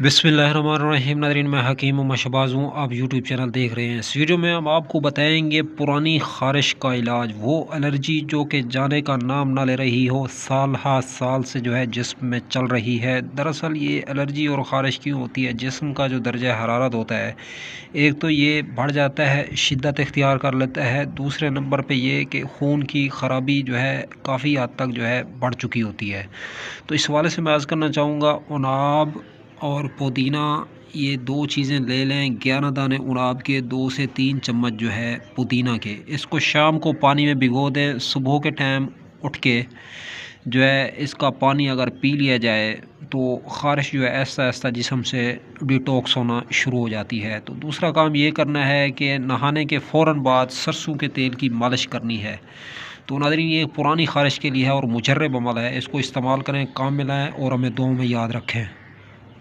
बिस्मिल्लाहिर्रहमानिर्रहीम। नाज़रीन, मैं हकीम मशबाज़ हूँ, आप यूट्यूब चैनल देख रहे हैं। इस वीडियो में हम आपको बताएंगे पुरानी ख़ारिश का इलाज, वो एलर्जी जो कि जाने का नाम ना ले रही हो, साल हा साल से जो है जिस्म में चल रही है। दरअसल ये एलर्जी और ख़ारिश क्यों होती है? जिस्म का जो दर्जा हरारत होता है, एक तो ये बढ़ जाता है, शिद्दत इख्तियार कर लेता है। दूसरे नंबर पे ये कि खून की ख़राबी जो है काफ़ी हद तक जो है बढ़ चुकी होती है। तो इस हवाले से मैं अर्ज़ करना चाहूँगा, उनाब और पुदीना, ये दो चीज़ें ले लें। 11 दाने उनाब के, 2 से 3 चम्मच जो है पुदीना के। इसको शाम को पानी में भिगो दें। सुबह के टाइम उठ के जो है इसका पानी अगर पी लिया जाए तो ख़ारिश जो है ऐसा ऐसा जिस्म से डिटॉक्स होना शुरू हो जाती है। तो दूसरा काम ये करना है कि नहाने के फ़ौरन बाद सरसों के तेल की मालिश करनी है। तो नाज़रीन, ये पुरानी ख़ारिश के लिए है और मुजर्रब अमल है, इसको इस्तेमाल करें, काम में लाएँ और हमें दुआओं में याद रखें।